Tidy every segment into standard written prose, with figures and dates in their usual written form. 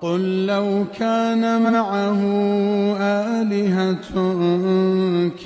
قل لو كان معه آلهة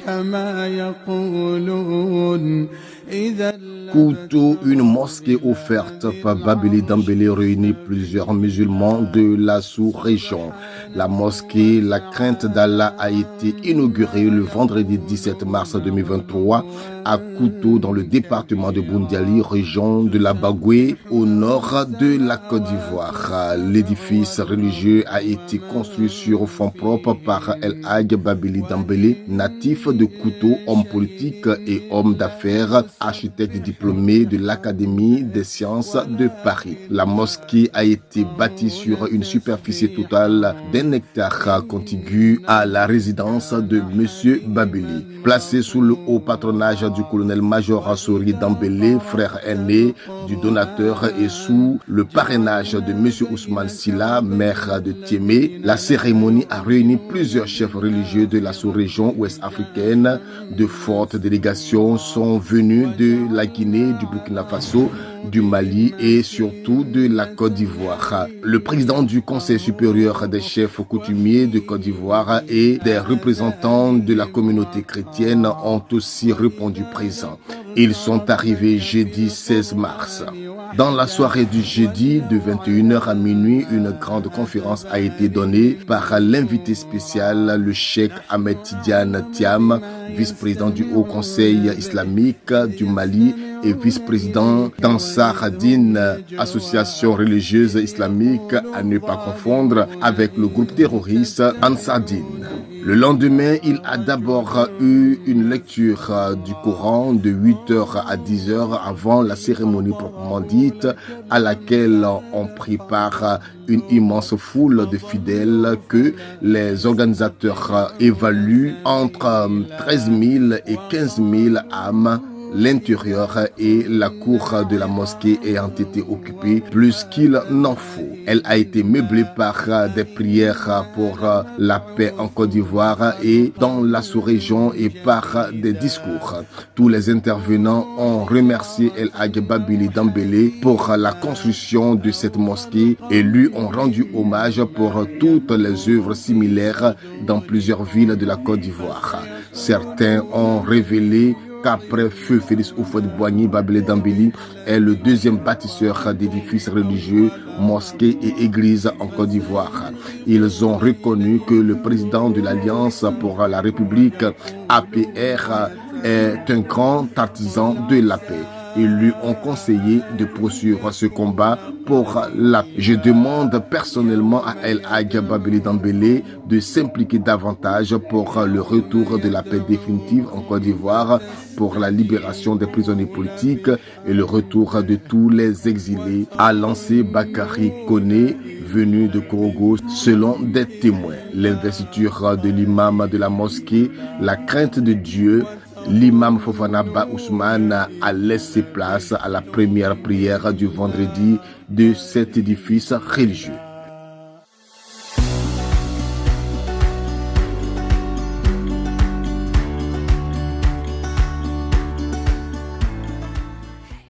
كما يقولون إذا Koutou, une mosquée offerte par Babili Dambélé réunit plusieurs musulmans de la sous-région. La mosquée La Crainte d'Allah a été inaugurée le vendredi 17 mars 2023 à Koutou dans le département de Boundiali, région de la Bagoué, au nord de la Côte d'Ivoire. L'édifice religieux a été construit sur fonds propres par El Hadj Babili Dambélé, natif de Koutou, homme politique et homme d'affaires, architecte diplômé de l'Académie des sciences de Paris. La mosquée a été bâtie sur une superficie totale d'1 hectare contiguë à la résidence de M. Babili. Placée sous le haut patronage du colonel-major Assouri Dambélé, frère aîné du donateur, et sous le parrainage de M. Ousmane Silla, maire de Tiémé, la cérémonie a réuni plusieurs chefs religieux de la sous-région ouest-africaine. De fortes délégations sont venues de la Guinée, du Burkina Faso, du Mali et surtout de la Côte d'Ivoire. Le président du Conseil supérieur des chefs coutumiers de Côte d'Ivoire et des représentants de la communauté chrétienne ont aussi répondu présents. Ils sont arrivés jeudi 16 mars. Dans la soirée du jeudi, de 21h à minuit, une grande conférence a été donnée par l'invité spécial, le cheikh Ahmed Tidiane Thiam, vice-président du Haut Conseil islamique du Mali et vice-président d'Ansar Din, association religieuse islamique à ne pas confondre avec le groupe terroriste Ansar Din. Le lendemain, il a d'abord eu une lecture du Coran de 8h à 10h avant la cérémonie proprement dite, à laquelle ont pris part une immense foule de fidèles que les organisateurs évaluent entre 13 000 et 15 000 âmes. L'intérieur et la cour de la mosquée ayant été occupés plus qu'il n'en faut. Elle a été meublée par des prières pour la paix en Côte d'Ivoire et dans la sous-région et par des discours. Tous les intervenants ont remercié El Hadj Babili Dambélé pour la construction de cette mosquée et lui ont rendu hommage pour toutes les œuvres similaires dans plusieurs villes de la Côte d'Ivoire. Certains ont révélé qu'après feu Félix Houphouët-Boigny, Babili Dambélé est le deuxième bâtisseur d'édifices religieux, mosquées et églises en Côte d'Ivoire. Ils ont reconnu que le président de l'Alliance pour la République, APR, est un grand artisan de la paix. Ils lui ont conseillé de poursuivre ce combat pour la paix. Je demande personnellement à El Hadj Babili Dambélé de s'impliquer davantage pour le retour de la paix définitive en Côte d'Ivoire, pour la libération des prisonniers politiques et le retour de tous les exilés, a lancé Bakary Koné, venu de Korogo, selon des témoins. L'investiture de l'imam de la mosquée, la crainte de Dieu, l'imam Fofana Ba Ousmane a laissé place à la première prière du vendredi de cet édifice religieux.